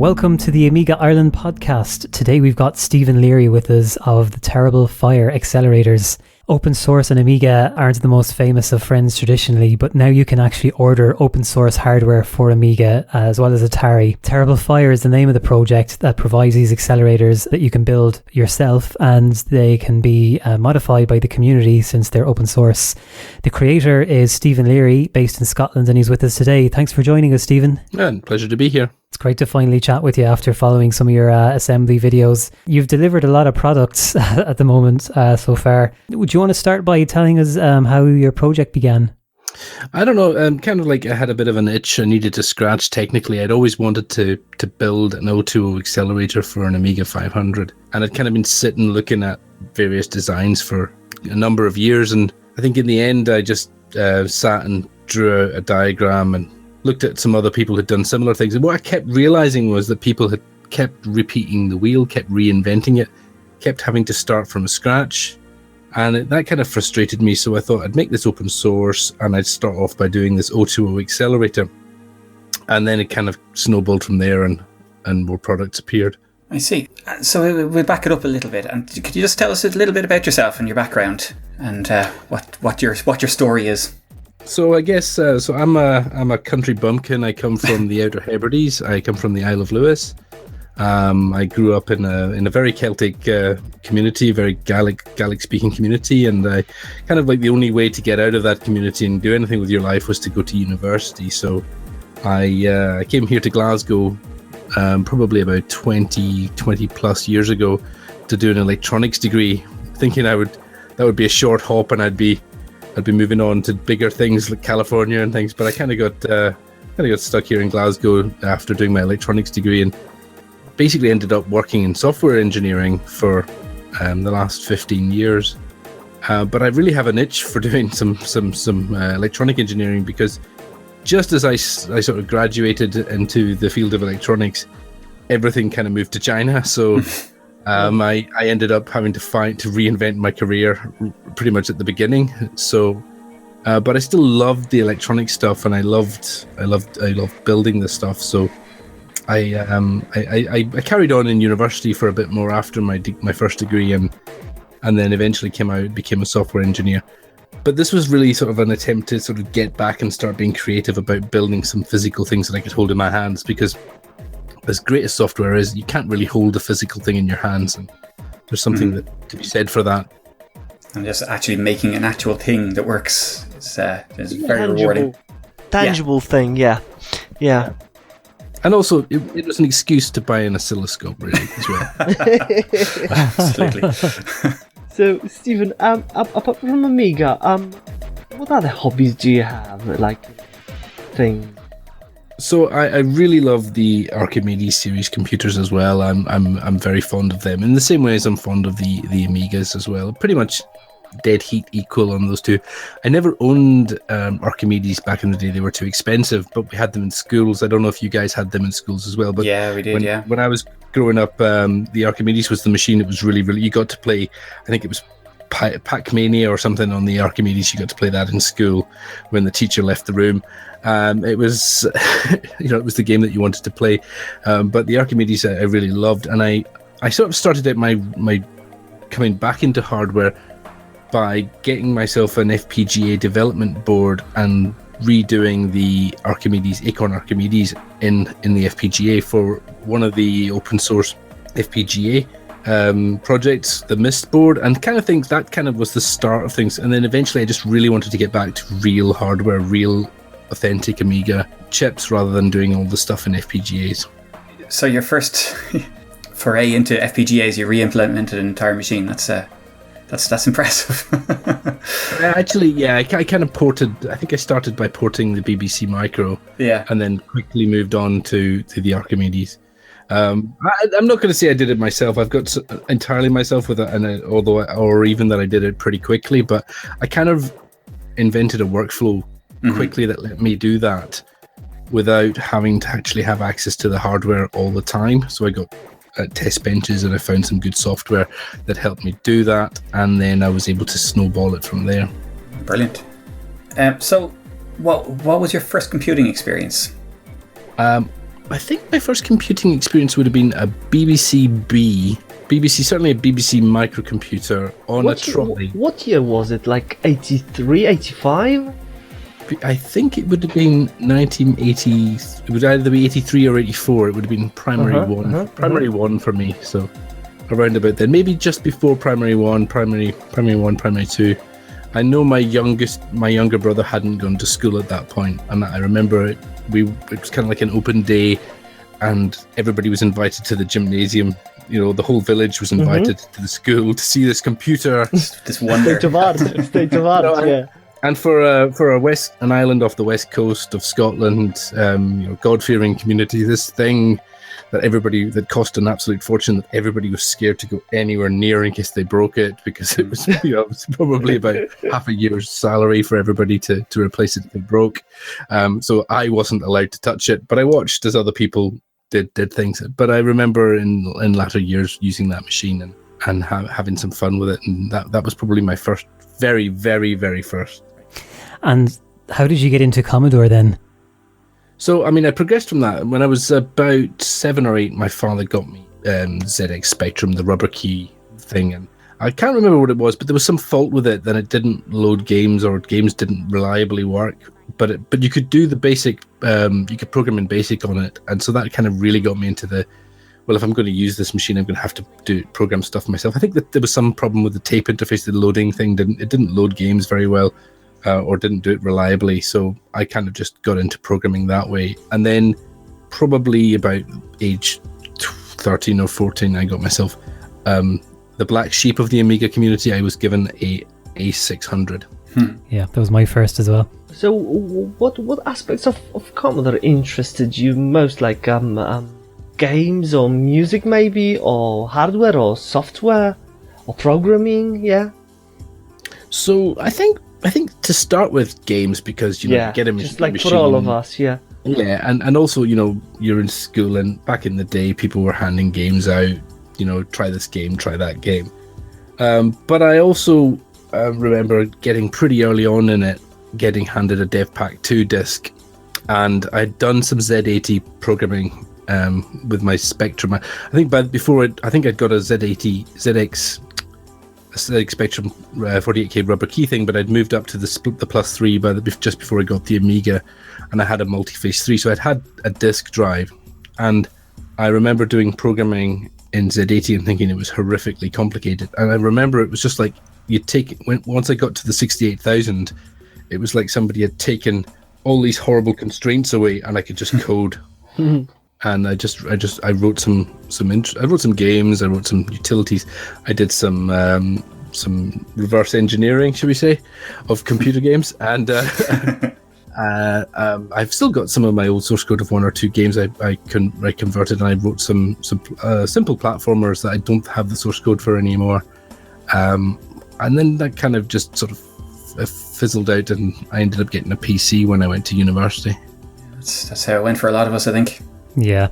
Welcome to the Amiga Ireland podcast. Today we've got Stephen Leary with us of the Terrible Fire Accelerators. Open source and Amiga aren't the most famous of friends traditionally, but now you can actually order open source hardware for Amiga as well as Atari. Terrible Fire is the name of the project that provides these accelerators that you can build yourself, and they can be modified by the community since they're open source. The creator is Stephen Leary, based in Scotland, and he's with us today. Thanks for joining us, Stephen. Pleasure to be here. It's great to finally chat with you after following some of your assembly videos. You've delivered a lot of products at the moment so far. Would you want to start by telling us how your project began? I don't know, kind of like I had a bit of an itch I needed to scratch technically. I'd always wanted to build an 020 accelerator for an Amiga 500. And I'd kind of been sitting looking at various designs for a number of years. And I think in the end, I just sat and drew a diagram and looked at some other people who'd done similar things. And what I kept realizing was that people had kept repeating the wheel, kept reinventing it, kept having to start from scratch. And that kind of frustrated me. So I thought I'd make this open source and I'd start off by doing this 020 accelerator. And then it kind of snowballed from there and more products appeared. I see. So we'll back it up a little bit. And could you just tell us a little bit about yourself and your background and what your story is? So I guess so I'm a country bumpkin. I come from the Outer Hebrides. I come from the Isle of Lewis. I grew up in a very Celtic community, very Gaelic speaking community, and I kind of like the only way to get out of that community and do anything with your life was to go to university. So I came here to Glasgow probably about 20 plus years ago to do an electronics degree, thinking that would be a short hop and I'd be moving on to bigger things like California and things. But I kind of got stuck here in Glasgow after doing my electronics degree and basically ended up working in software engineering for the last 15 years. But I really have an itch for doing some electronic engineering because just as I sort of graduated into the field of electronics, everything kind of moved to China. So I ended up having to reinvent my career pretty much at the beginning. So, but I still loved the electronic stuff, and I loved building the stuff. So, I carried on in university for a bit more after my first degree, and then eventually became a software engineer. But this was really sort of an attempt to sort of get back and start being creative about building some physical things that I could hold in my hands, because as great as software is, you can't really hold a physical thing in your hands, and there's something that to be said for that. And just actually making an actual thing that works is very rewarding. Tangible thing, yeah. And also, it was an excuse to buy an oscilloscope, really, as well. Absolutely. So, Stephen, apart from Amiga, what other hobbies do you have, like things? So I really love the Archimedes series computers as well. I'm very fond of them in the same way as I'm fond of the Amigas as well. Pretty much dead heat equal on those two. I never owned Archimedes back in the day. They were too expensive, but we had them in schools. I don't know if you guys had them in schools as well. But yeah, we did. When I was growing up, the Archimedes was the machine. It was really, really. You got to play. I think it was Pac-Mania or something on the Archimedes. You got to play that in school when the teacher left the room. It was, it was the game that you wanted to play. But the Archimedes I really loved, and I sort of started out my coming back into hardware by getting myself an FPGA development board and redoing the Archimedes, Acorn Archimedes in the FPGA for one of the open source FPGA projects, the Mist board, and kind of things. That kind of was the start of things. And then eventually I just really wanted to get back to real hardware, real authentic Amiga chips rather than doing all the stuff in FPGAs. So your first foray into FPGAs, you re-implemented an entire machine. That's impressive. Actually, yeah, I kind of ported. I think I started by porting the BBC Micro, and then quickly moved on to the Archimedes. I'm not going to say I did it myself. I've got entirely myself with it, or even that I did it pretty quickly. But I kind of invented a workflow quickly that let me do that without having to actually have access to the hardware all the time. So I got test benches and I found some good software that helped me do that, and then I was able to snowball it from there. Brilliant. So what was your first computing experience? I think my first computing experience would have been a certainly a BBC microcomputer on a trolley. What year was it? Like 83, 85? I think it would have been 1980. It would either be 83 or 84. It would have been primary one for me. So around about then, maybe just before primary one, primary two. I know my younger brother hadn't gone to school at that point, and I remember it was kind of like an open day, and everybody was invited to the gymnasium. You know, the whole village was invited to the school to see this computer. This wonder. State of art, yeah. And for an island off the west coast of Scotland, God-fearing community, this thing that cost an absolute fortune, that everybody was scared to go anywhere near in case they broke it, because it was, it was probably about half a year's salary for everybody to replace it if it broke. So I wasn't allowed to touch it, but I watched as other people did things. But I remember in latter years using that machine and having some fun with it, and that was probably my first, very, very, very first. And how did you get into Commodore then? So, I mean, I progressed from that. When I was about 7 or 8, my father got me ZX Spectrum, the rubber key thing. And I can't remember what it was, but there was some fault with it that it didn't load games, or games didn't reliably work. But you could do the basic, you could program in BASIC on it. And so that kind of really got me into well, if I'm going to use this machine, I'm going to have to program stuff myself. I think that there was some problem with the tape interface. The loading thing didn't load games very well. Or didn't do it reliably, so I kind of just got into programming that way. And then probably about age 13 or 14, I got myself the black sheep of the Amiga community. I was given a A600. Yeah, that was my first as well. So what aspects of Commodore interested you most? Like games or music maybe, or hardware or software or programming? Yeah. So I think to start with, games, because you get a just like machine. For all of us, yeah. Yeah, and also, you're in school, and back in the day, people were handing games out. Try this game, try that game. But I also remember getting pretty early on in it, getting handed a DevPack 2 disc, and I'd done some Z80 programming with my Spectrum. I think I'd got a ZX Spectrum 48K rubber key thing, but I'd moved up to the plus 3 just before I got the Amiga, and I had a multi-phase 3, so I'd had a disk drive, and I remember doing programming in Z80 and thinking it was horrifically complicated. And I remember it was just like once I got to the 68,000, it was like somebody had taken all these horrible constraints away, and I could just code. And I wrote some games, I wrote some utilities, I did some reverse engineering, should we say, of computer games, and I've still got some of my old source code of 1 or 2 games I converted, and I wrote some simple platformers that I don't have the source code for anymore, and then that kind of just sort of fizzled out, and I ended up getting a PC when I went to university. That's how it went for a lot of us, I think. Yeah.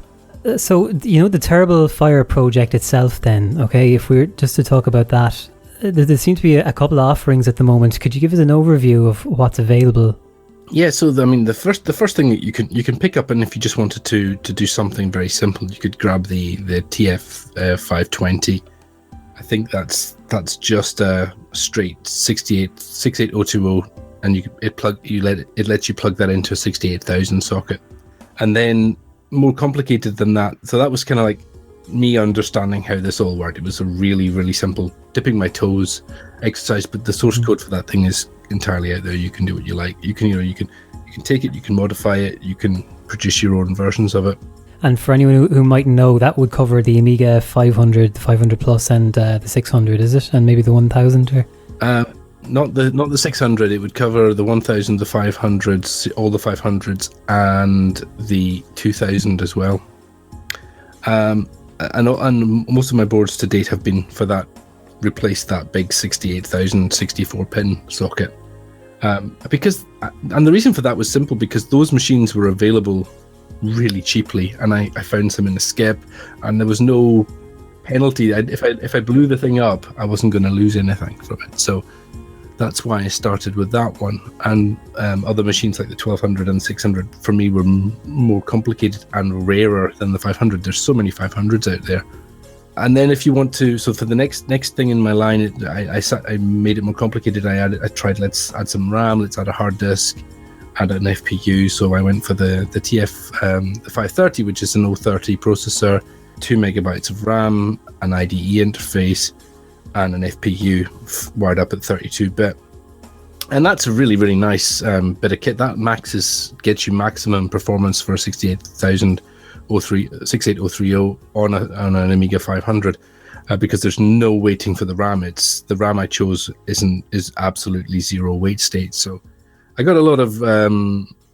So, the Terrible Fire project itself then, okay, if we're just to talk about that, there seem to be a couple of offerings at the moment. Could you give us an overview of what's available? Yeah, so the first thing that you can pick up, and if you just wanted to do something very simple, you could grab the TF 520. I think that's just a straight 68020, and it lets you plug that into a 68,000 socket. And then more complicated than that, so that was kind of like me understanding how this all worked. It was a really, really simple dipping my toes exercise, but the source code for that thing is entirely out there. You can do what you like. You can take it, you can modify it, you can produce your own versions of it. And for anyone who might know, that would cover the Amiga 500, the 500 Plus, and the 600, is it? And maybe the 1000? Or not the 600. It would cover the 1000, the 500s, all the 500s, and the 2000 as well. And most of my boards to date have been for that, replaced that big 68,000 64-pin socket. Because the reason for that was simple, because those machines were available really cheaply, and I found some in the skip, and there was no penalty. If I blew the thing up, I wasn't going to lose anything from it. So That's why I started with that one. And other machines like the 1200 and 600 for me were more complicated and rarer than the 500. There's so many 500s out there. And then if you want to, so for the next thing in my line, I made it more complicated. I tried, let's add some RAM, let's add a hard disk, add an FPU. So I went for the TF, the 530, which is an 030 processor, 2 megabytes of RAM, an IDE interface, and an FPU wired up at 32-bit. And that's a really, really nice bit of kit. That gets you maximum performance for 68030 on an Amiga 500 because there's no waiting for the RAM. The RAM I chose is absolutely zero wait state. So I got a lot of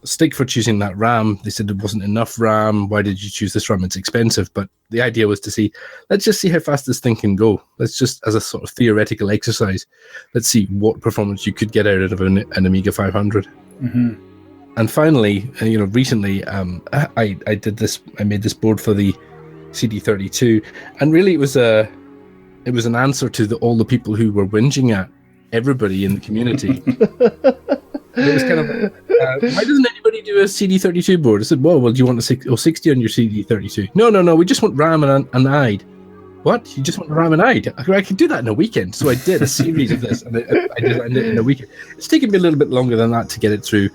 stick for choosing that RAM. They said it wasn't enough RAM. Why did you choose this RAM? It's expensive. But the idea was to let's just see how fast this thing can go. Let's just, as a sort of theoretical exercise, let's see what performance you could get out of an Amiga 500. Mm-hmm. And finally, recently, I did this. I made this board for the CD32, and really, it was an answer to all the people who were whinging at everybody in the community. It was kind of, why doesn't anybody do a CD32 board? I said, well, do you want a 60 on your CD32? No, we just want RAM and IDE. What? You just want RAM and IDE? I could do that in a weekend. So I did a series of this, and I designed it in a weekend. It's taken me a little bit longer than that to get it through,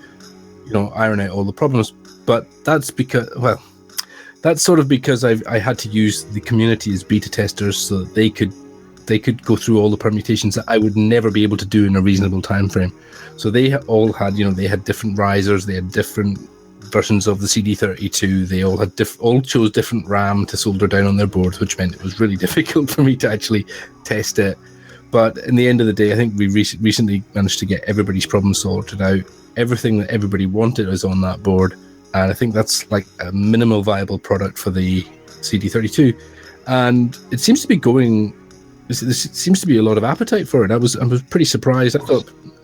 iron out all the problems. But that's because, that's sort of because I had to use the community as beta testers so that they could go through all the permutations that I would never be able to do in a reasonable time frame. So they all had, they had different risers, they had different versions of the CD32, they all had all chose different RAM to solder down on their boards, which meant it was really difficult for me to actually test it. But in the end of the day, I think we recently managed to get everybody's problem sorted out. Everything that everybody wanted was on that board, and I think that's like a minimal viable product for the CD32. And it seems to be going. There seems to be a lot of appetite for it. I was pretty surprised.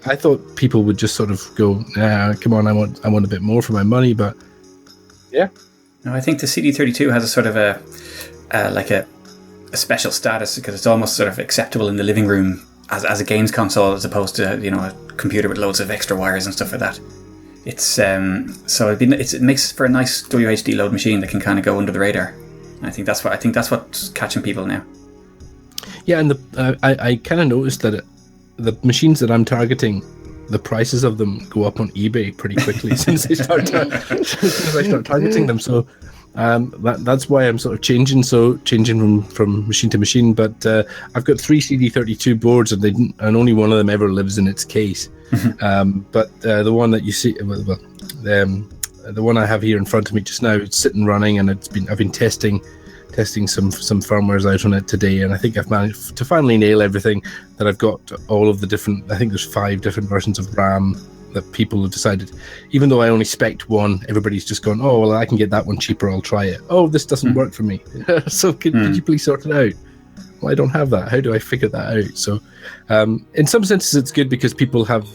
I thought people would just sort of go, come on, I want a bit more for my money, but yeah. No, I think the CD32 has a sort of a special status because it's almost sort of acceptable in the living room as a games console as opposed to a computer with loads of extra wires and stuff like that. It's so it makes for a nice WHD load machine that can kind of go under the radar. And I think that's what's catching people now. Yeah, and I kind of noticed that the machines that I'm targeting, the prices of them go up on eBay pretty quickly since I start targeting them. So that's why I'm sort of changing from machine to machine. But I've got 3 CD32 boards, and only one of them ever lives in its case. But the one that you see, the one I have here in front of me just now, it's sitting running, and I've been testing some firmwares out on it today, and I think I've managed to finally nail everything. That I've got all of the different, I think there's 5 different versions of RAM that people have decided, even though I only spec'd one, everybody's just gone, oh, well, I can get that one cheaper, I'll try it. Oh, this doesn't work for me. So could you please sort it out? Well, I don't have that. How do I figure that out? So in some senses it's good because people have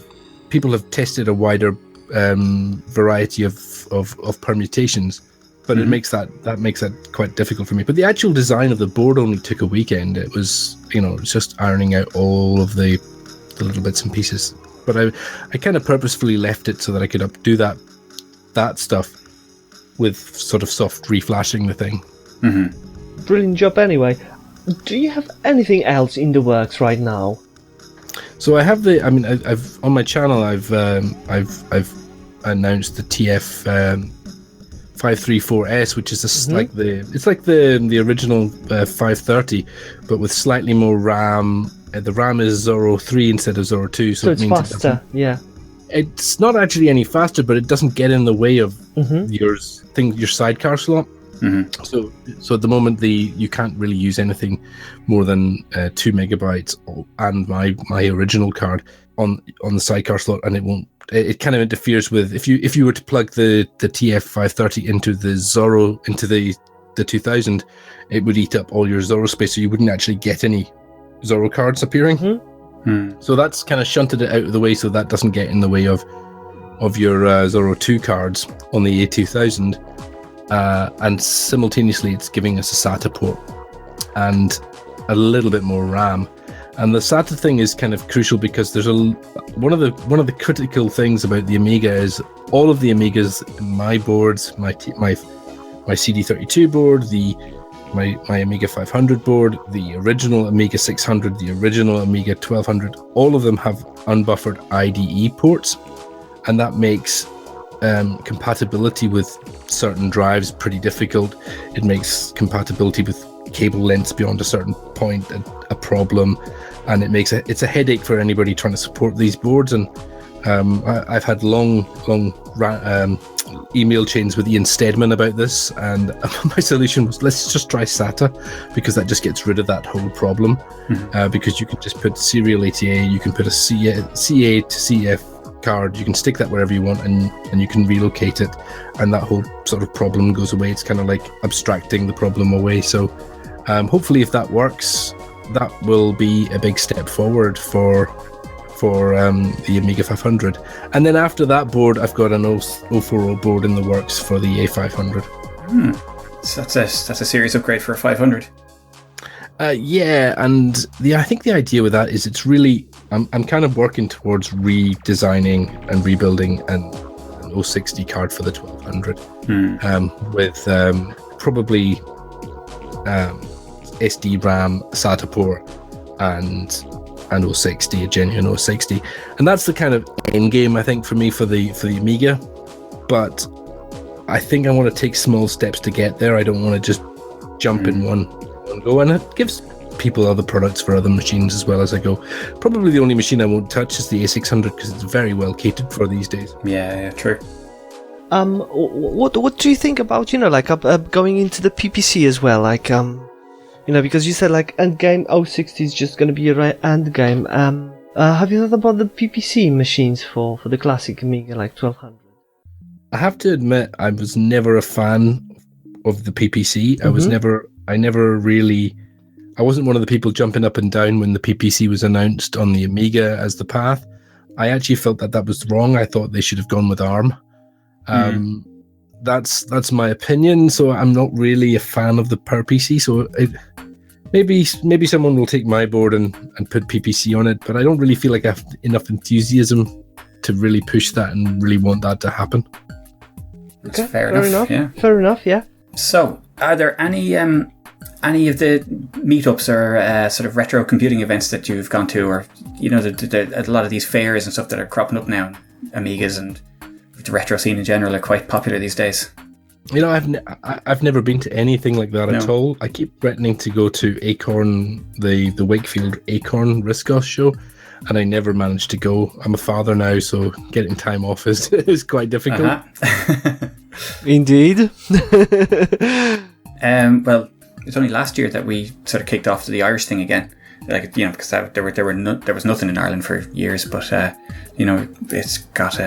tested a wider variety of permutations. But it makes that quite difficult for me. But the actual design of the board only took a weekend. It was, it's just ironing out all of the little bits and pieces. But I kind of purposefully left it so that I could do that stuff with sort of soft reflashing the thing. Mm-hmm. Brilliant job anyway. Do you have anything else in the works right now? So I have I've on my channel I've announced the TF 534S, which is like the original 530, but with slightly more RAM. The RAM is 03 instead of 02, so it it's means faster. It's not actually any faster, but it doesn't get in the way of your sidecar slot. Mm-hmm. So at the moment you can't really use anything more than 2 megabytes and my original card on the sidecar slot, and it won't. It kind of interferes with if you were to plug the TF530 into the Zorro into the 2000, it would eat up all your Zorro space, so you wouldn't actually get any Zorro cards appearing. So that's kind of shunted it out of the way, so that doesn't get in the way of your Zorro 2 cards on the A2000, and simultaneously it's giving us a SATA port and a little bit more RAM. And the SATA thing is kind of crucial because there's one of the critical things about the Amiga is all of the Amigas, my boards, my CD32 board, my Amiga 500 board, the original Amiga 600, the original Amiga 1200, all of them have unbuffered IDE ports, and that makes compatibility with certain drives pretty difficult. It makes compatibility with cable lengths beyond a certain point a problem, and it's a headache for anybody trying to support these boards. And I've had long email chains with Ian Steadman about this, and my solution was, let's just try SATA, because that just gets rid of that whole problem. Because you can just put serial ATA, you can put a CA to CF card, you can stick that wherever you want, and you can relocate it, and that whole sort of problem goes away. It's kind of like abstracting the problem away. So hopefully if that works, that will be a big step forward for the Amiga 500. And then after that board, I've got an 040 board in the works for the A500. So that's a serious upgrade for a 500. Yeah, and I think the idea with that is it's really, I'm kind of working towards redesigning and rebuilding an 060 card for the 1200 with probably SD RAM, SATA port, and 060, a genuine 060, and that's the kind of end game I think for me for the Amiga. But I think I want to take small steps to get there. I don't want to just jump in one go, and it gives people other products for other machines as well as I go. Probably the only machine I won't touch is the A600 because it's very well catered for these days. Yeah, true. What do you think about going into the PPC as well? Because you said endgame 060 is just going to be a endgame. Have you thought about the PPC machines for the classic Amiga 1200? I have to admit, I was never a fan of the PPC. I wasn't one of the people jumping up and down when the PPC was announced on the Amiga as the path. I actually felt that was wrong. I thought they should have gone with ARM. That's my opinion. So I'm not really a fan of the PowerPC. So maybe someone will take my board and put PPC on it, but I don't really feel like I have enough enthusiasm to really push that and really want that to happen. That's fair enough. Yeah. Fair enough. Yeah. So, are there any of the meetups or sort of retro computing events that you've gone to, or a lot of these fairs and stuff that are cropping up now? Amigas and the retro scene in general are quite popular these days. I've never been to anything like that at all. I keep threatening to go to Acorn, the Wakefield Acorn Riscos show, and I never managed to go. I'm a father now, so getting time off is quite difficult. Indeed. Well, it's only last year that we sort of kicked off to the Irish thing again. Because there was nothing in Ireland for years, but it's got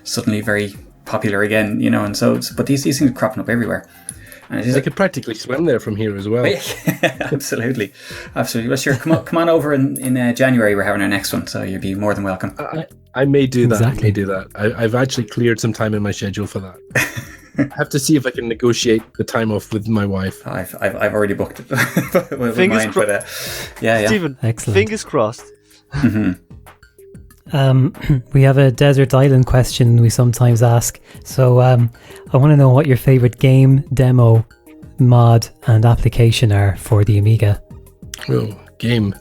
suddenly very popular again. And so, but these things are cropping up everywhere. And I could practically swim there from here as well. Yeah, absolutely. Well, sure. Come on over in January. We're having our next one, so you'll be more than welcome. I may do that. Exactly. I may do that. I've actually cleared some time in my schedule for that. I have to see if I can negotiate the time off with my wife. I've already booked it. Fingers crossed. Stephen, excellent. Fingers crossed. We have a Desert Island question we sometimes ask. So I want to know what your favorite game, demo, mod, and application are for the Amiga. Oh, game.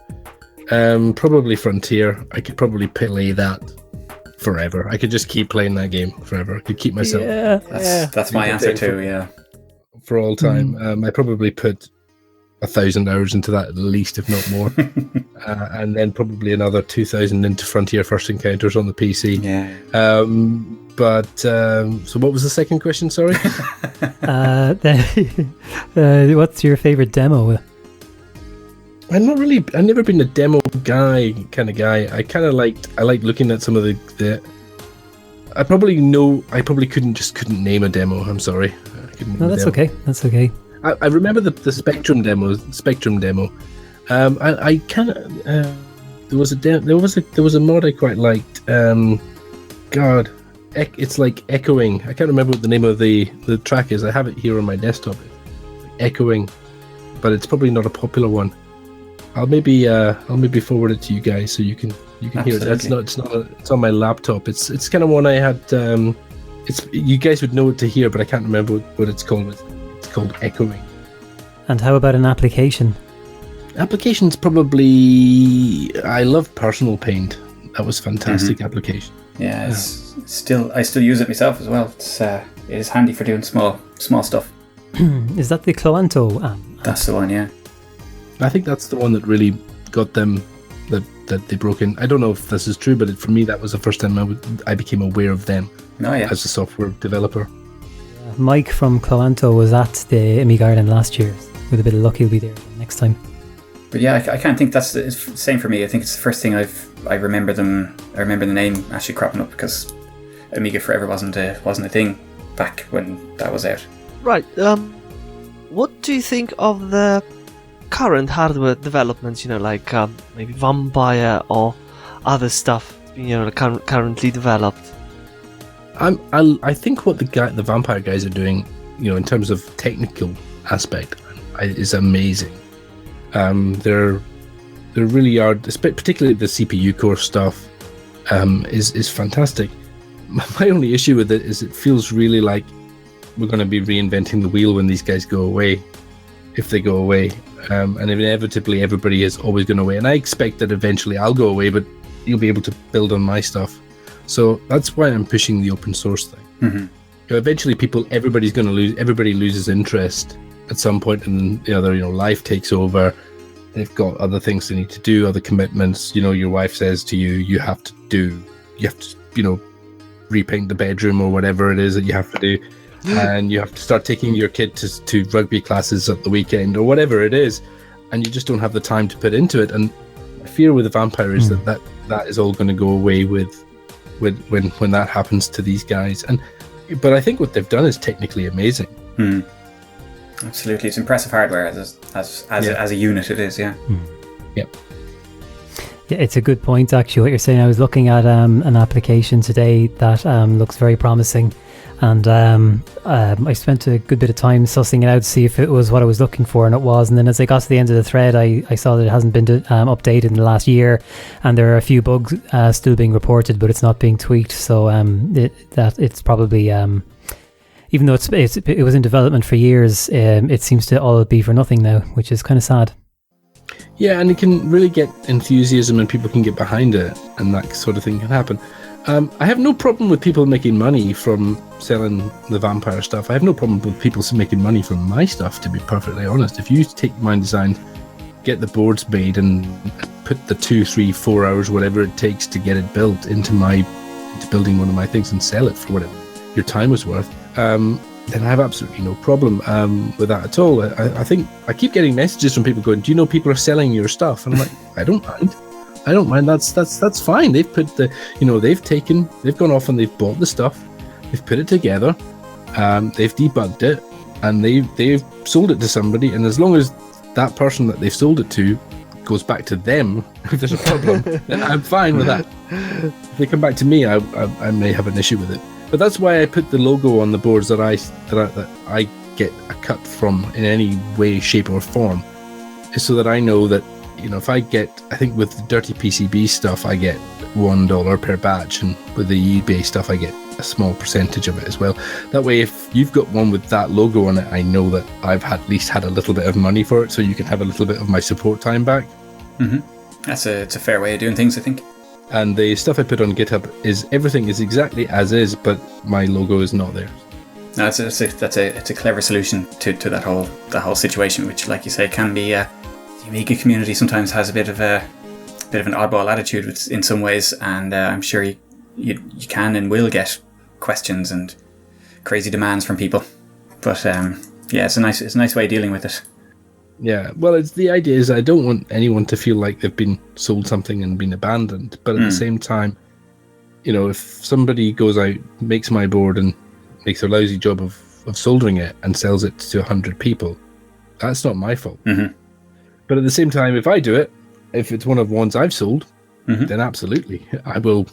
Probably Frontier. I could probably play that forever. I could just keep playing that game forever. I could keep myself. That's my answer too. Yeah, for all time. I probably put 1,000 hours into that at least, if not more, and then probably another 2,000 into Frontier First Encounters on the PC. Yeah. So what was the second question? Sorry. What's your favorite demo? I've never been a demo kind of guy. I like looking at some of the I probably couldn't name a demo. I'm sorry. No, that's okay. That's okay. I remember the Spectrum demo. I kind of there was a mod I quite liked. It's like Echoing. I can't remember what the name of the track is. I have it here on my desktop. Echoing, but it's probably not a popular one. I'll maybe forward it to you guys so you can hear it. It's on my laptop. It's kind of one I had. You guys would know it to hear, but I can't remember what it's called. It's called Echoing. And how about an application? Application's probably. I love Personal Paint. That was a fantastic application. Yeah, I still use it myself as well. It is handy for doing small stuff. Is that the Cloanto app? That's the one, yeah. I think that's the one that really got them that they broke in. I don't know if this is true, but for me that was the first time I became aware of them as a software developer. Mike from Cloanto was at the Amiga Ireland last year. With a bit of luck, he'll be there next time. But yeah, I can't think that's the same for me. I think it's the first thing I remember the name actually cropping up, because Amiga Forever wasn't a thing back when that was out. Right. What do you think of the current hardware developments? Like maybe Vampire or other stuff being currently developed. I think what the Vampire guys are doing, in terms of technical aspect, is amazing. They're really are, particularly the CPU core stuff, is fantastic. My only issue with it is it feels really like we're going to be reinventing the wheel when these guys go away, if they go away, and inevitably everybody is always going away. And I expect that eventually I'll go away, but you'll be able to build on my stuff. So that's why I'm pushing the open source thing. Mm-hmm. Eventually, everybody loses interest at some point, and life takes over. They've got other things they need to do, other commitments. Your wife says to you, you have to repaint the bedroom or whatever it is that you have to do, and you have to start taking your kid to rugby classes at the weekend or whatever it is, and you just don't have the time to put into it. And my fear with the Vampire is that is all going to go away when that happens to these guys. But I think what they've done is technically amazing. Absolutely, it's impressive hardware as a unit. It is, yeah. Yep. Yeah, it's a good point actually what you're saying. I was looking at an application today that looks very promising, and I spent a good bit of time sussing it out to see if it was what I was looking for, and it was. And then as I got to the end of the thread, I saw that it hasn't been updated in the last year, and there are a few bugs still being reported, but it's not being tweaked. So it's probably even though it was in development for years, it seems to all be for nothing now, which is kind of sad. Yeah, and it can really get enthusiasm and people can get behind it, and that sort of thing can happen. I have no problem with people making money from selling the Vampire stuff. I have no problem with people making money from my stuff, to be perfectly honest. If you take my design, get the boards made, and put the 2, 3, 4 hours, whatever it takes to get it built into building one of my things and sell it for whatever your time was worth, then I have absolutely no problem with that at all. I think I keep getting messages from people going, "Do you know people are selling your stuff?" And I'm like, I don't mind. That's fine. They've put they've gone off and they've bought the stuff, they've put it together, they've debugged it, and they've sold it to somebody. And as long as that person that they've sold it to goes back to them, if there's a problem, then I'm fine with that. If they come back to me, I may have an issue with it. But that's why I put the logo on the boards that I get a cut from in any way, shape, or form, is so that I know that, if I think with the dirty PCB stuff, I get $1 per batch, and with the eBay stuff, I get a small percentage of it as well. That way, if you've got one with that logo on it, I know that I've at least had a little bit of money for it, so you can have a little bit of my support time back. Mm-hmm. It's a fair way of doing things, I think. And the stuff I put on GitHub everything is exactly as is, but my logo is not there. No, it's a clever solution to that whole situation, which, like you say, can be. The Amiga community sometimes has a bit of an oddball attitude in some ways, and I'm sure you can and will get questions and crazy demands from people. But it's a nice way of dealing with it. Yeah, well, the idea is I don't want anyone to feel like they've been sold something and been abandoned. But at the same time, if somebody goes out, makes my board and makes a lousy job of soldering it and sells it to 100 people, that's not my fault. Mm-hmm. But at the same time, if I do it, if it's one of the ones I've sold, then absolutely, I will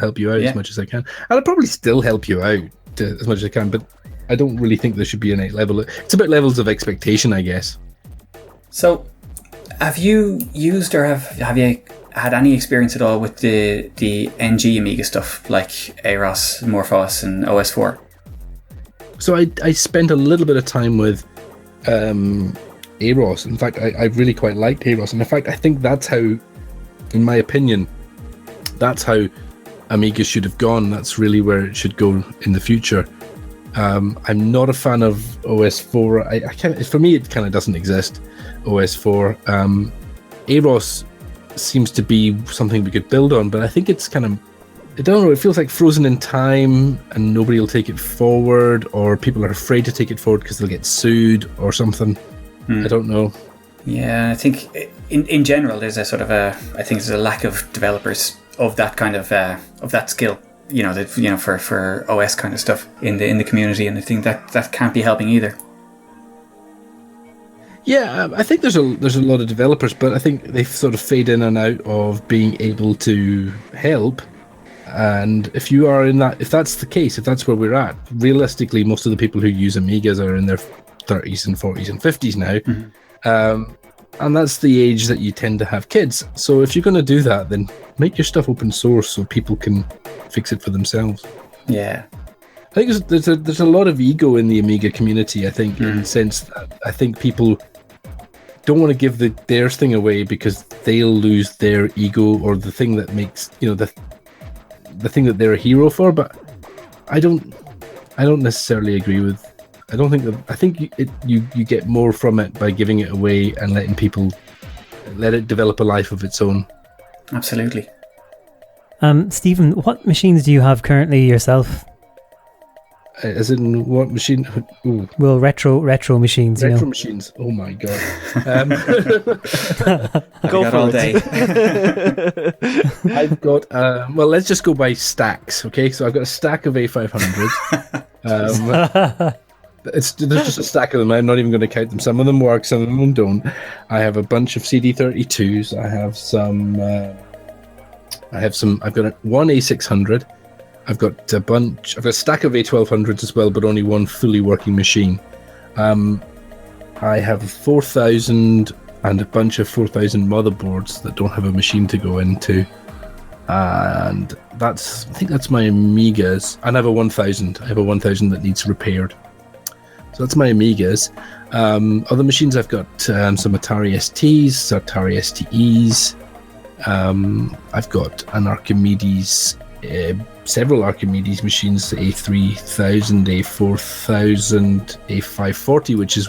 help you out as much as I can. And I'll probably still help you out as much as I can, but I don't really think there should be an level. It's about levels of expectation, I guess. So, Have you used or have you had any experience at all with the NG Amiga stuff like AROS, Morphos, and OS4? So I spent a little bit of time with AROS. In fact, I really quite liked AROS, and in fact, I think that's how, in my opinion, that's how Amiga should have gone. That's really where it should go in the future. I'm not a fan of OS4. I can't. For me, it kind of doesn't exist. OS4. AROS seems to be something we could build on, but I think it's kind of, I don't know, it feels like frozen in time and nobody will take it forward, or people are afraid to take it forward because they'll get sued or something. I don't know. Yeah, I think in general there's a sort of I think there's a lack of developers of that kind of that skill, for OS kind of stuff in the community, and I think that can't be helping either. Yeah, I think there's a lot of developers, but I think they sort of fade in and out of being able to help. And if that's the case, if that's where we're at, realistically, most of the people who use Amigas are in their 30s and 40s and 50s now. Mm-hmm. And that's the age that you tend to have kids. So if you're going to do that, then make your stuff open source so people can fix it for themselves. Yeah. I think there's a lot of ego in the Amiga community, I think, in the sense that I think people don't want to give their thing away because they'll lose their ego or the thing that makes, the thing that they're a hero for. But I don't necessarily agree with. I think you get more from it by giving it away and letting people let it develop a life of its own. Absolutely. Stephen, what machines do you have currently yourself? As in what machine? Ooh. Well, retro machines. Retro machines. Oh my god. Go for all day. I've got. Well, let's just go by stacks. Okay, so I've got a stack of A500s. There's just a stack of them. I'm not even going to count them. Some of them work, some of them don't. I have a bunch of CD32s. I have some. I've got one A600. I've got a stack of A1200s as well, but only one fully working machine. I have 4,000 and a bunch of 4,000 motherboards that don't have a machine to go into. And I think that's my Amigas. And I have a 1,000. I have a 1,000 that needs repaired. So that's my Amigas. Other machines, I've got some Atari STs, Atari STEs. I've got an Archimedes, several Archimedes machines, the A3000, A4000, A540, which is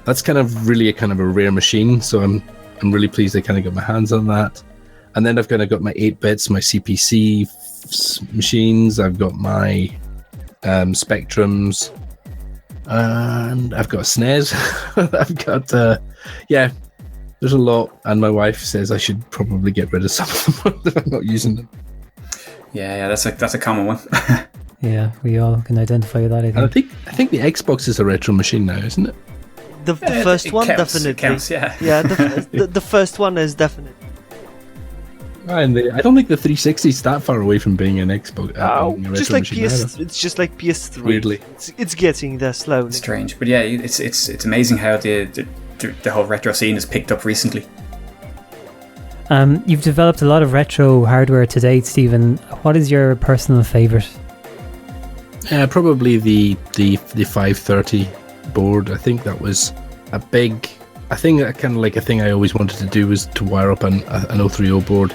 that's kind of really a rare machine. So I'm really pleased I kind of got my hands on that. And then I've kind of got my 8-bits, my CPC machines. I've got my Spectrums. And I've got a SNES. I've got, there's a lot. And my wife says I should probably get rid of some of them if I'm not using them. Yeah, that's a common one. Yeah, we all can identify with that, I think. And I think the Xbox is a retro machine now, isn't it? The first one, counts, definitely. It counts, yeah. Yeah, the first one is definitely. And I don't think the 360 is that far away from being an Xbox. Just like it's just like PS3. Weirdly, it's getting there slowly. It's strange, but yeah, it's amazing how the whole retro scene has picked up recently. You've developed a lot of retro hardware to date, Stephen. What is your personal favourite? Probably the 530 board. I think that was a big. I think that kind of like a thing I always wanted to do was to wire up an 030 board.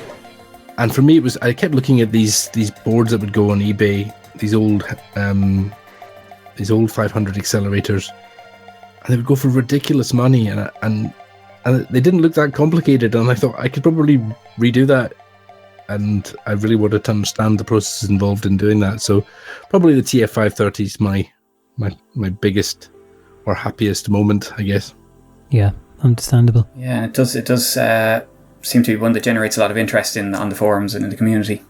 And for me, it was, I kept looking at these boards that would go on eBay, these old 500 accelerators, and they would go for ridiculous money, and they didn't look that complicated. And I thought I could probably redo that, and I really wanted to understand the processes involved in doing that. So probably the TF530 is my biggest or happiest moment, I guess. Yeah, understandable. Yeah, it does seem to be one that generates a lot of interest on the forums and in the community.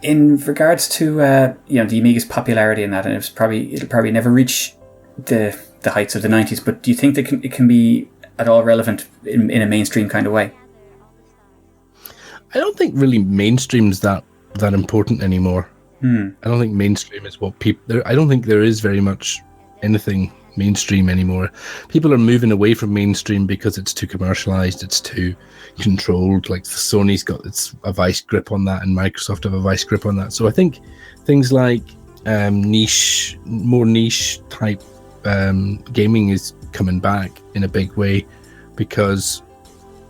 In regards to the Amiga's popularity in that, and it'll probably never reach the heights of the 90s, but do you think that it can be at all relevant in a mainstream kind of way? I don't think really mainstream's that important anymore. I don't think mainstream is what people. I don't think there is very much anything mainstream anymore. People are moving away from mainstream because it's too commercialized, it's too controlled. Like Sony's got a vice grip on that, and Microsoft have a vice grip on that. So I think things like more niche type gaming is coming back in a big way, because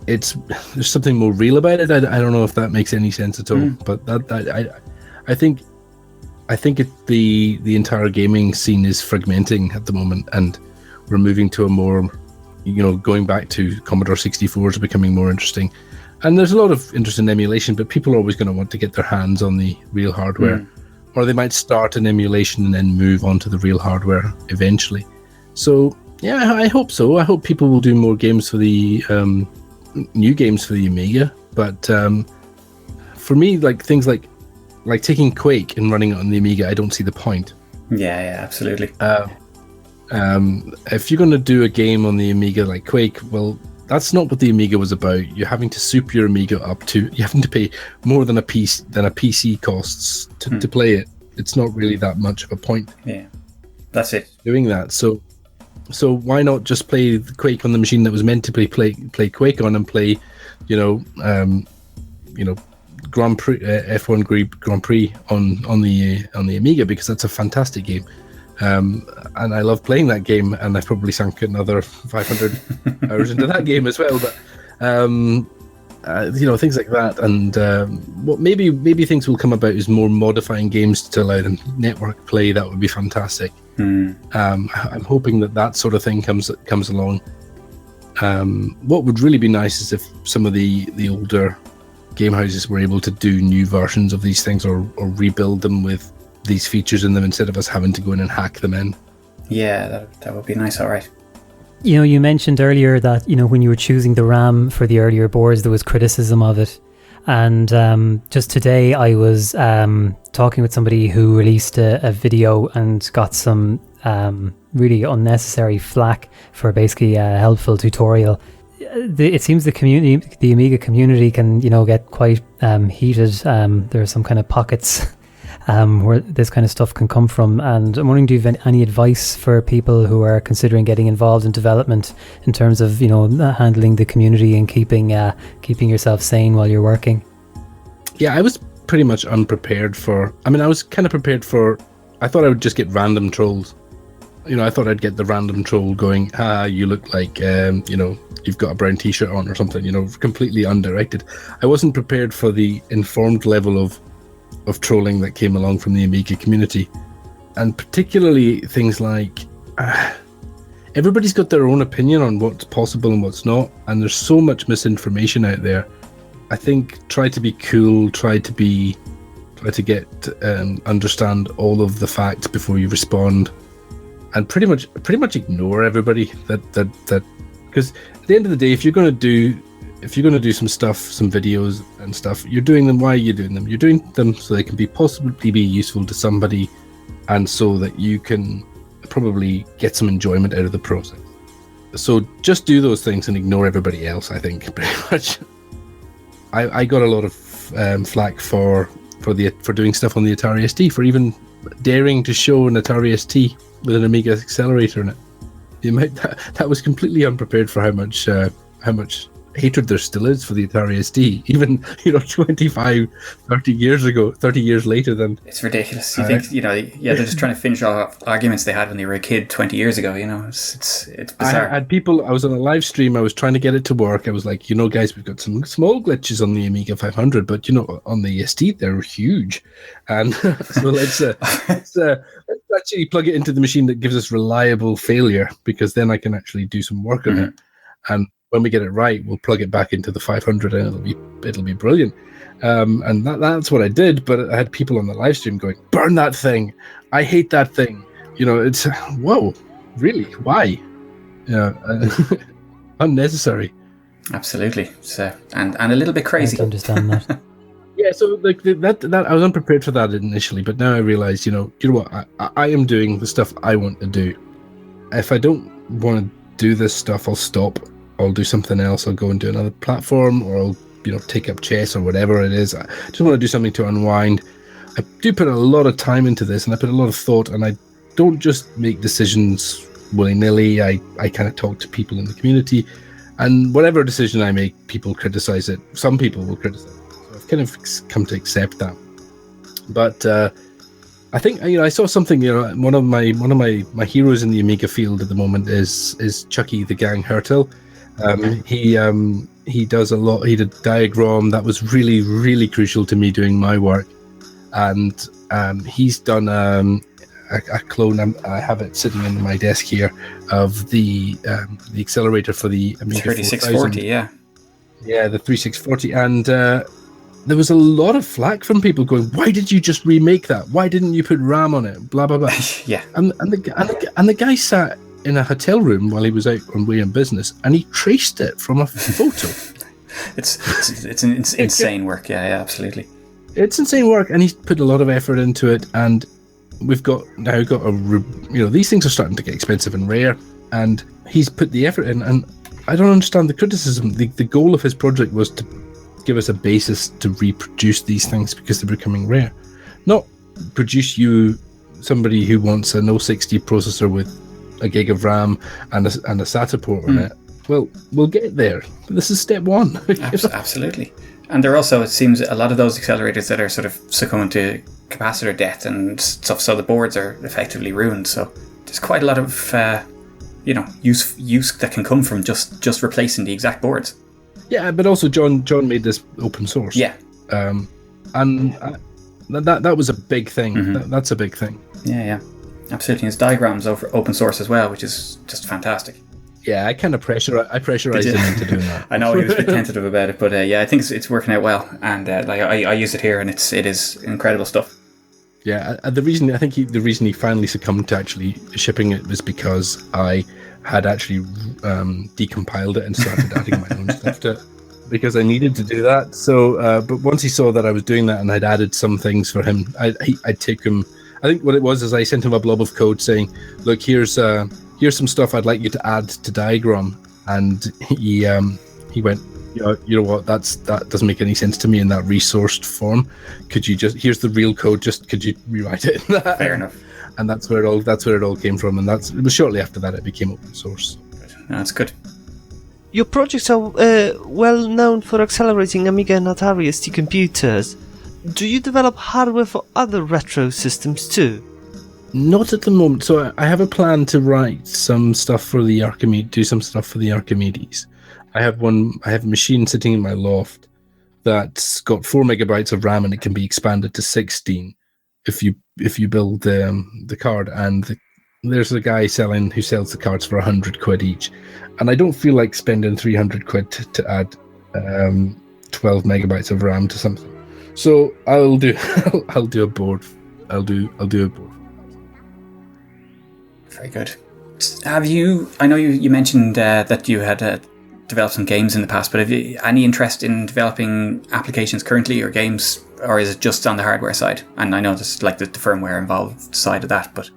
there's something more real about it. I don't know if that makes any sense at all, but I think the entire gaming scene is fragmenting at the moment, and we're moving to a more, going back to Commodore 64 is becoming more interesting. And there's a lot of interest in emulation, but people are always going to want to get their hands on the real hardware, or they might start an emulation and then move on to the real hardware eventually. So yeah, I hope so. I hope people will do more games for the new games for the Amiga. But for me, like things like taking Quake and running it on the Amiga, I don't see the point. Yeah, absolutely. If you're going to do a game on the Amiga like Quake, well, that's not what the Amiga was about. You're having to soup your Amiga up to, you having to pay more than a PC costs to play it. It's not really that much of a point. Yeah, that's it. Doing that. So why not just play Quake on the machine that was meant to play Quake on, and play, Grand Prix, F1 Grand Prix on the Amiga, because that's a fantastic game. And I love playing that game, and I've probably sunk another 500 hours into that game as well. But things like that, and what maybe things will come about is more modifying games to allow them network play. That would be fantastic. I'm hoping that sort of thing comes along. What would really be nice is if some of the older game houses were able to do new versions of these things, or rebuild them with these features in them, instead of us having to go in and hack them in. Yeah, that would be nice. All right. You mentioned earlier that, when you were choosing the RAM for the earlier boards, there was criticism of it. And just today I was talking with somebody who released a video and got some really unnecessary flack for basically a helpful tutorial. It seems the Amiga community can, get quite heated. There are some kind of pockets where this kind of stuff can come from, and I'm wondering, do you have any advice for people who are considering getting involved in development in terms of handling the community and keeping yourself sane while you're working? Yeah, I was pretty much unprepared for. I was kind of prepared for. I thought I would just get random trolls. I thought I'd get the random troll going, you look like you've got a brown t-shirt on or something. Completely undirected. I wasn't prepared for the informed level of trolling that came along from the Amiga community, and particularly things like everybody's got their own opinion on what's possible and what's not, and there's so much misinformation out there. I think try to be cool, try to get understand all of the facts before you respond, and pretty much ignore everybody that because at the end of the day, if you're going to do some stuff, some videos and stuff, you're doing them. Why are you doing them? You're doing them so they can possibly be useful to somebody, and so that you can probably get some enjoyment out of the process. So just do those things and ignore everybody else, I think, pretty much. I got a lot of flack for doing stuff on the Atari ST, for even daring to show an Atari ST with an Amiga accelerator in it. That was completely unprepared for how much hatred there still is for the Atari ST, even 25, 30 years later. Then it's ridiculous. You think they're just trying to finish off arguments they had when they were a kid 20 years ago. It's bizarre. I had people. I was on a live stream. I was trying to get it to work. I was like, guys, we've got some small glitches on the Amiga 500, but on the ST they're huge, and so let's actually plug it into the machine that gives us reliable failure, because then I can actually do some work on it, and when we get it right, we'll plug it back into the 500 and it'll be brilliant. And that's what I did. But I had people on the live stream going, "Burn that thing! I hate that thing!" It's whoa, really? Why? Unnecessary. Absolutely. So and a little bit crazy. I understand that. Yeah. So like that I was unprepared for that initially, but now I realize, what, I am doing the stuff I want to do. If I don't want to do this stuff, I'll stop. I'll do something else. I'll go and do another platform, or I'll, take up chess or whatever it is. I just want to do something to unwind. I do put a lot of time into this, and I put a lot of thought, and I don't just make decisions willy-nilly. I kind of talk to people in the community, and whatever decision I make, people criticize it. Some people will criticize it. So I've kind of come to accept that. But I think, I saw something, one of my heroes in the Amiga field at the moment is Chucky the Gang Hertel. He does a lot. He did Diagram. That was really, really crucial to me doing my work. And he's done a clone. I have it sitting in my desk here of the accelerator for the Amiga 3640. Yeah, the 3640. And there was a lot of flack from people going, "Why did you just remake that? Why didn't you put RAM on it?" Blah blah blah. Yeah. And the guy sat in a hotel room while he was out on way in business, and he traced it from a photo. it's insane work. Yeah, absolutely. It's insane work, and he's put a lot of effort into it. And we've now got these things are starting to get expensive and rare, and he's put the effort in. And I don't understand the criticism. The goal of his project was to give us a basis to reproduce these things because they're becoming rare, not produce somebody who wants an 060 processor with a gig of RAM and a SATA port on it. Well, we'll get there. This is step one. Absolutely. And there also, it seems, a lot of those accelerators that are sort of succumbing to capacitor death and stuff, so the boards are effectively ruined. So there's quite a lot of use that can come from just replacing the exact boards. Yeah, but also John made this open source. Yeah. And that was a big thing. Mm-hmm. That's a big thing. Yeah, absolutely. His diagrams over open source as well, which is just fantastic. Yeah, I kind of pressurized him into doing that. I know he was a bit tentative about it, but I think it's working out well. And I use it here, and it is incredible stuff. Yeah, the reason he finally succumbed to actually shipping it was because I had actually decompiled it and started adding my own stuff to it, because I needed to do that. So, but once he saw that I was doing that and I'd added some things for him, I'd take him. I think what it was is I sent him a blob of code saying, "Look, here's some stuff I'd like you to add to Diagram," and he went, you know what, that doesn't make any sense to me in that resourced form. Could you here's the real code, could you rewrite it? Fair enough. And that's where it all came from, and it was shortly after that it became open source. That's good. Your projects are well known for accelerating Amiga and Atari ST computers. Do you develop hardware for other retro systems too? Not at the moment. So I have a plan to write some stuff for the Archimedes, do some stuff for the Archimedes. I have a machine sitting in my loft that's got 4 megabytes of RAM, and it can be expanded to 16 if you build the card. And there's a guy who sells the cards for 100 quid each, and I don't feel like spending 300 quid to add 12 megabytes of RAM to something. So I'll do a board. I'll do a board. Very good. I know you mentioned that you had developed some games in the past, but have you any interest in developing applications currently, or games, or is it just on the hardware side? And I know there's like the firmware involved side of that, but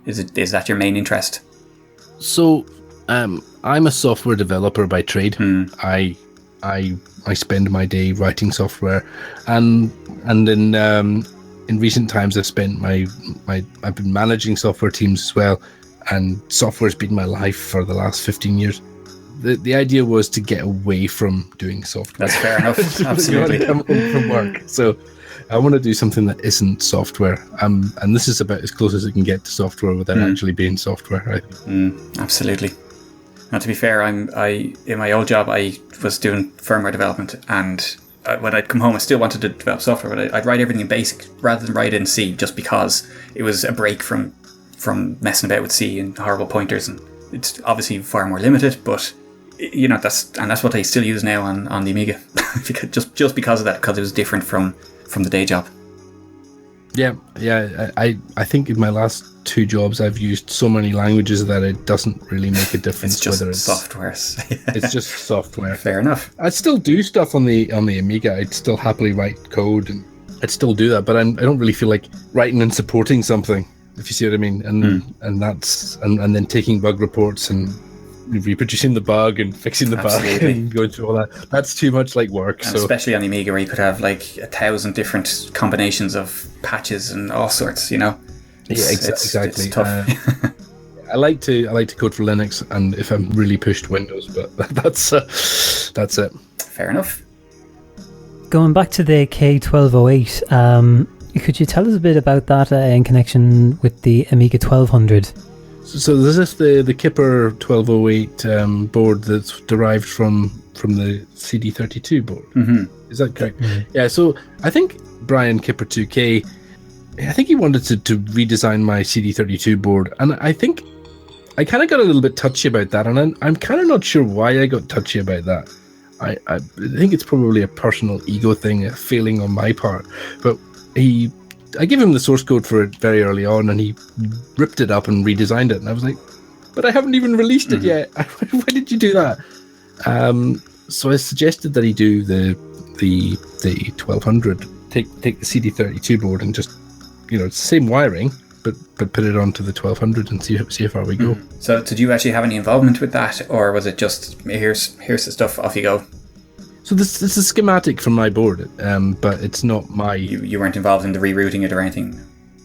is that your main interest? So I'm a software developer by trade. I spend my day writing software, and in recent times I've spent I've been managing software teams as well, and software's been my life for the last 15 years. The idea was to get away from doing software. That's fair enough. Absolutely. Come home from work, so I want to do something that isn't software. And this is about as close as it can get to software without actually being software, I think. Absolutely. Now, to be fair, in my old job I was doing firmware development, and when I'd come home I still wanted to develop software, but I'd write everything in BASIC rather than write in C, just because it was a break from messing about with C and horrible pointers, and it's obviously far more limited, but that's what I still use now on the Amiga, just because of that, because it was different from the day job. Yeah. I think in my last 2 jobs I've used so many languages that it doesn't really make a difference. It's just whether it's software. It's just software. Fair enough. I'd still do stuff on the Amiga. I'd still happily write code, and I'd still do that. But I don't really feel like writing and supporting something, if you see what I mean. And that's and then taking bug reports and reproducing the bug and fixing the bug and going through all that. That's too much like work. And especially on the Amiga, where you could have like 1,000 different combinations of patches and all sorts, Exactly. It's tough. I like to code for Linux, and if I'm really pushed, Windows. But that's it. Fair enough. Going back to the K1208, could you tell us a bit about that in connection with the Amiga 1200? So this is the Kipper 1208 board that's derived from the CD32 board. Mm-hmm. Is that correct? Mm-hmm. Yeah. So I think Brian Kipper 2K, I think he wanted to redesign my CD32 board, and I think I kind of got a little bit touchy about that, and I'm kind of not sure why I got touchy about that. I think it's probably a personal ego thing, a failing on my part, but I gave him the source code for it very early on, and he ripped it up and redesigned it. And I was like, but I haven't even released it yet. Why did you do that? So I suggested that he do the 1200, take the CD32 board and just, it's the same wiring, but put it onto the 1200 and see how far we go. So did you actually have any involvement with that, or was it just here's the stuff, off you go? So this is a schematic from my board, but it's not my... You weren't involved in the rerouting it or anything?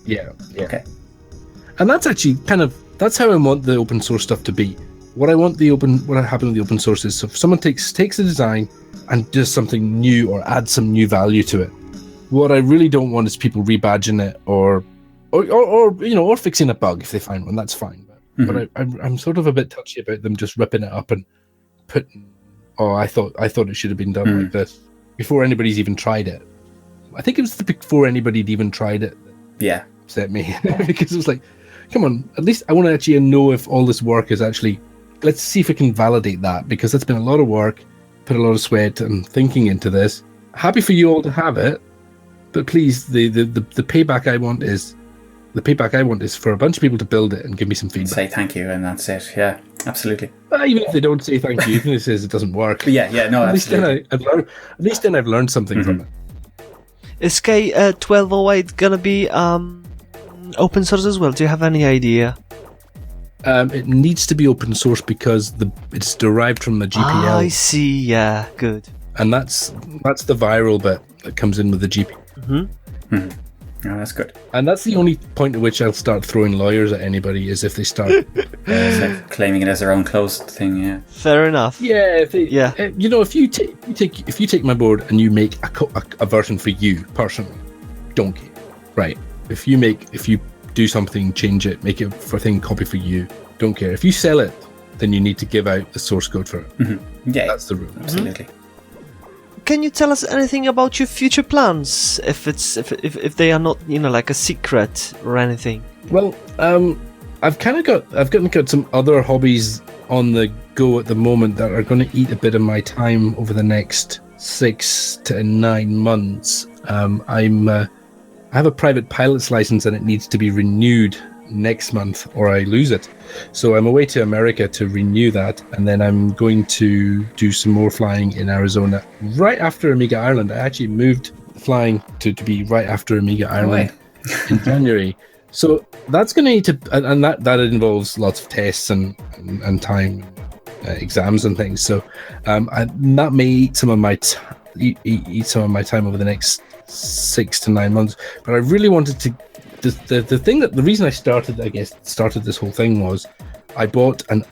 Yeah. Okay. And that's actually that's how I want the open source stuff to be. What happened with the open source is, so if someone takes the design and does something new or adds some new value to it, what I really don't want is people rebadging it or fixing a bug if they find one. That's fine. But I'm sort of a bit touchy about them just ripping it up and putting... Oh, I thought it should have been done like this before anybody's even tried it. I think it was before anybody'd even tried it. Yeah, upset me because it was like, come on, at least I want to actually know if all this work is actually. Let's see if we can validate that, because that's been a lot of work, put a lot of sweat and thinking into this. Happy for you all to have it, but please, the payback I want is. The payback I want is for a bunch of people to build it and give me some feedback. Say thank you, and that's it. Yeah, absolutely. Even if they don't say thank you, even if it says it doesn't work. No, absolutely. At least then I've learned something from it. Is K1208 gonna be open source as well? Do you have any idea? It needs to be open source because it's derived from the GPL. I see. Yeah, good. And that's the viral bit that comes in with the GPL. Mm-hmm. Oh, that's good. And that's the only point at which I'll start throwing lawyers at anybody, is if they start it's like claiming it as their own closed thing. Yeah. Fair enough. Yeah. If you take my board and you make a version for you personally, don't care. Right. If you do something, change it, make it for a thing, copy for you, don't care. If you sell it, then you need to give out the source code for it. Mm-hmm. Yeah. That's the rule. Absolutely. Can you tell us anything about your future plans, if they are not, like a secret or anything? Well, I've got some other hobbies on the go at the moment that are going to eat a bit of my time over the next 6 to 9 months. I have a private pilot's license and it needs to be renewed next month or I lose it. So I'm away to America to renew that, and then I'm going to do some more flying in Arizona right after Amiga Ireland. I actually moved flying to be right after Amiga Ireland in January. So that's going to need to, and that involves lots of tests and time, exams and things. So that may eat some of my time over the next 6 to 9 months. But I really wanted to. The reason I started this whole thing was I bought a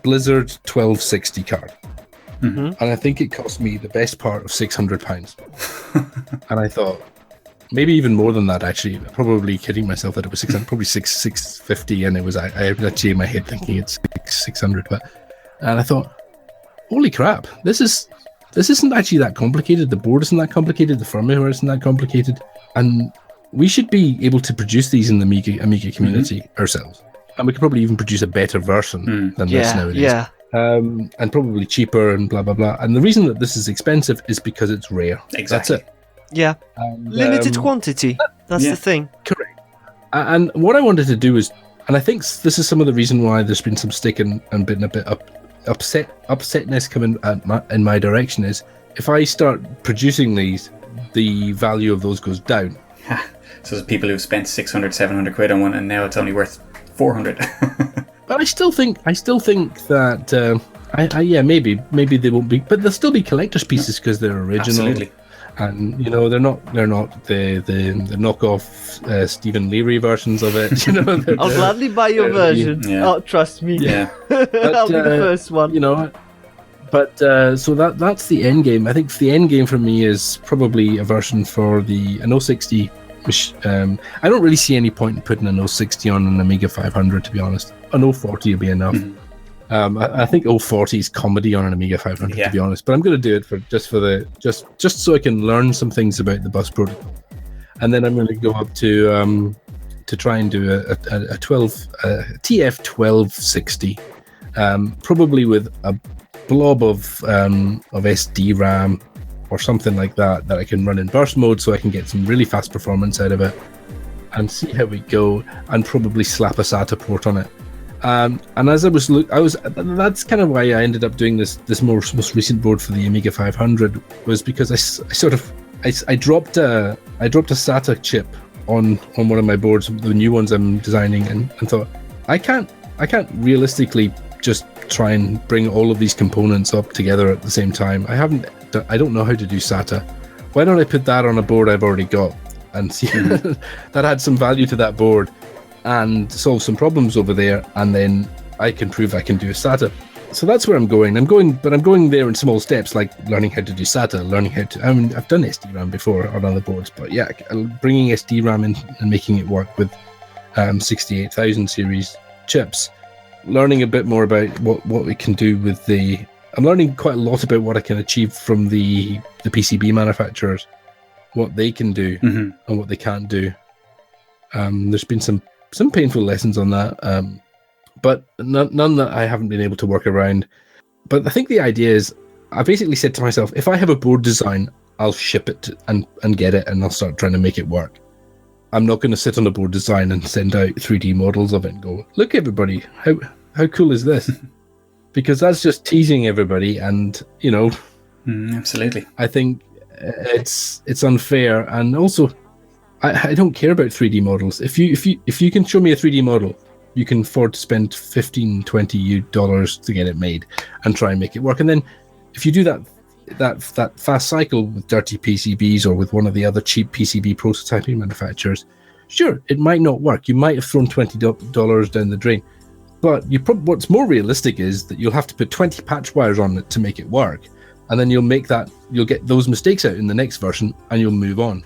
Blizzard 1260 card, and I think it cost me the best part of £600. And I thought maybe even more than that. Actually, probably kidding myself that it was 600, probably 650, and it was I was actually in my head thinking it's 600. And I thought, holy crap, this isn't actually that complicated. The board isn't that complicated. The firmware isn't that complicated, and we should be able to produce these in the Amiga community ourselves. And we could probably even produce a better version than this nowadays. Yeah. And probably cheaper and blah, blah, blah. And the reason that this is expensive is because it's rare. Exactly. That's it. Yeah. Limited quantity. That's the thing. Correct. And what I wanted to do is, and I think this is some of the reason why there's been some stick and been a bit upsetness coming in my direction, is if I start producing these, the value of those goes down. So there's people who've spent 600, 700 quid on one, and now it's only worth 400. But I still think that maybe they won't be, but they'll still be collector's pieces because they're original. Absolutely. And they're not the knockoff Stephen Leary versions of it. I'll gladly buy your version. Oh, trust me. Yeah. I'll be the first one. But so that's the end game. I think the end game for me is probably a version for an 060. I don't really see any point in putting an 060 on an Amiga 500, to be honest. An 040 will be enough. I think 040 is comedy on an Amiga 500, to be honest. But I'm going to do it just so I can learn some things about the bus protocol, and then I'm going to go up to try and do a TF 1260, probably with a blob of SD RAM or something like that I can run in burst mode, so I can get some really fast performance out of it, and see how we go, and probably slap a SATA port on it. And as that's kind of why I ended up doing this most recent board for the Amiga 500, was because I dropped a SATA chip on one of my boards, the new ones I'm designing, and thought I can't realistically just try and bring all of these components up together at the same time. I don't know how to do SATA. Why don't I put that on a board I've already got and see that had some value to that board and solve some problems over there, and then I can prove I can do a SATA. So that's where I'm going. I'm going there in small steps, like learning how to do SATA, I've done SD-RAM before on other boards, but yeah, bringing SD-RAM in and making it work with 68,000 series chips. Learning a bit more about what we can do with I'm learning quite a lot about what I can achieve from the PCB manufacturers, what they can do and what they can't do. There's been some painful lessons on that, but none that I haven't been able to work around. But I think the idea is, I basically said to myself, if I have a board design, I'll ship it and get it, and I'll start trying to make it work. I'm not going to sit on a board design and send out 3D models of it and go, look everybody, how cool is this? Because that's just teasing everybody, and absolutely. I think it's unfair, and also I don't care about 3D models. If you can show me a 3D model, you can afford to spend $15-20 to get it made and try and make it work. And then if you do that fast cycle with dirty PCBs or with one of the other cheap PCB prototyping manufacturers, sure, it might not work. You might have thrown $20 down the drain. But what's more realistic is that you'll have to put 20 patch wires on it to make it work, and then you'll get those mistakes out in the next version, and you'll move on.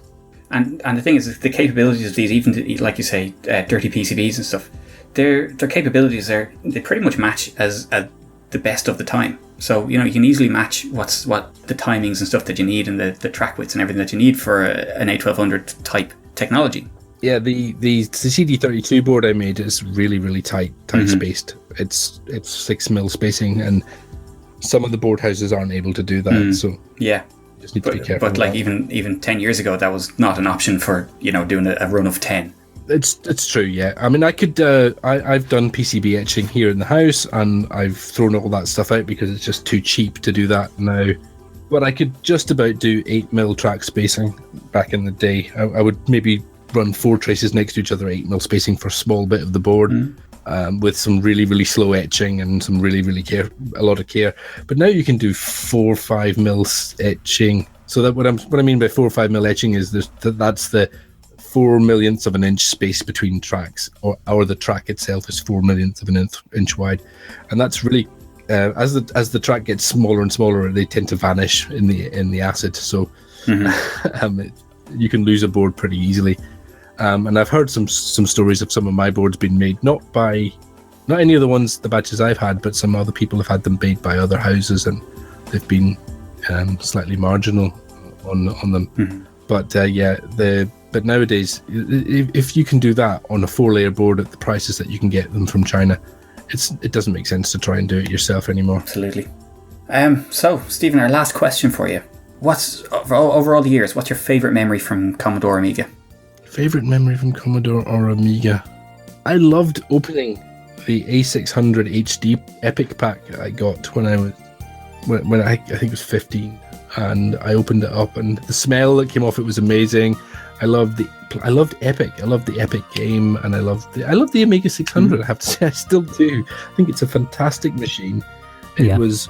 And the thing is, the capabilities of these, even like you say, dirty PCBs and stuff, their capabilities they pretty much match as the best of the time. So you can easily match what the timings and stuff that you need, and the track widths and everything that you need for an A1200 type technology. Yeah, the CD32 board I made is really, really tight spaced. It's 6mm spacing, and some of the board houses aren't able to do that. So yeah, just need to be careful. But like even 10 years ago, that was not an option for doing a run of 10. It's true. Yeah, I mean, I could. I've done PCB etching here in the house, and I've thrown all that stuff out because it's just too cheap to do that now. But I could just about do 8mm track spacing back in the day. I would maybe run 4 traces next to each other, 8mm spacing for a small bit of the board, with some really, really slow etching and some really, really a lot of care. But now you can do 4-5mm etching. So that what I mean by 4-5mm etching is that's the 4 millionths of an inch space between tracks, or the track itself is 4 millionths of an inch wide, and that's really as the track gets smaller and smaller, they tend to vanish in the acid. So you can lose a board pretty easily. And I've heard some stories of some of my boards being made not any of the batches I've had, but some other people have had them made by other houses, and they've been slightly marginal on them. But but nowadays, if you can do that on a 4-layer board at the prices that you can get them from China, it doesn't make sense to try and do it yourself anymore. Absolutely. So Stephen, our last question for you: over all the years, what's your favourite memory from Commodore Amiga? Favorite memory from Commodore or Amiga? I loved opening the A600 HD Epic pack that I got when I think it was 15, and I opened it up, and the smell that came off it was amazing. I loved Epic. I loved the Epic game, and I loved the Amiga 600. I have to say, I still do. I think it's a fantastic machine. It was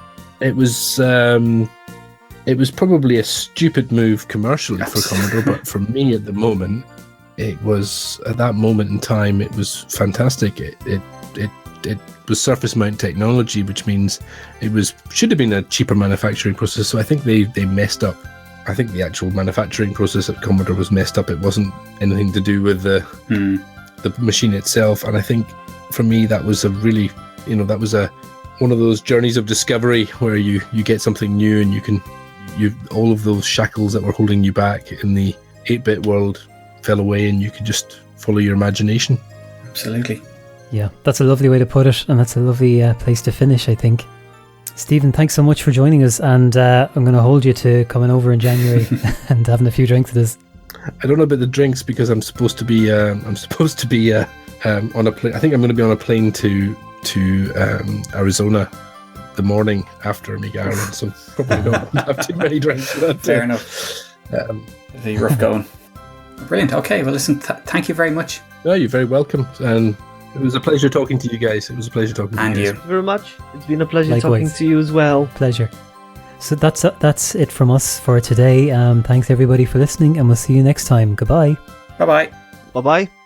it was probably a stupid move commercially for Commodore, but for me at the moment, it was, at that moment in time, it was fantastic. It was surface mount technology, which means should have been a cheaper manufacturing process. So I think they messed up. I think the actual manufacturing process at Commodore was messed up. It wasn't anything to do with the machine itself. And I think for me, that was a really, that was one of those journeys of discovery where you get something new and all of those shackles that were holding you back in the 8-bit world fell away and you could just follow your imagination. Absolutely. Yeah, that's a lovely way to put it, and that's a lovely place to finish, I think. Stephen, thanks so much for joining us, and I'm going to hold you to coming over in January and having a few drinks with us. I don't know about the drinks because I'm supposed to be on a plane. I think I'm going to be on a plane to Arizona the morning after Amiga Ireland, so probably don't have too many drinks for that. Fair enough. The rough going. Brilliant. Okay, well, listen, thank you very much. No, you're very welcome, and it was a pleasure talking to you guys. It was a pleasure talking to you guys. And Thank you very much. It's been a pleasure Likewise. talking to you as well. Pleasure. So that's it from us for today. Thanks everybody for listening, and we'll see you next time. Goodbye. Bye-bye. Bye-bye.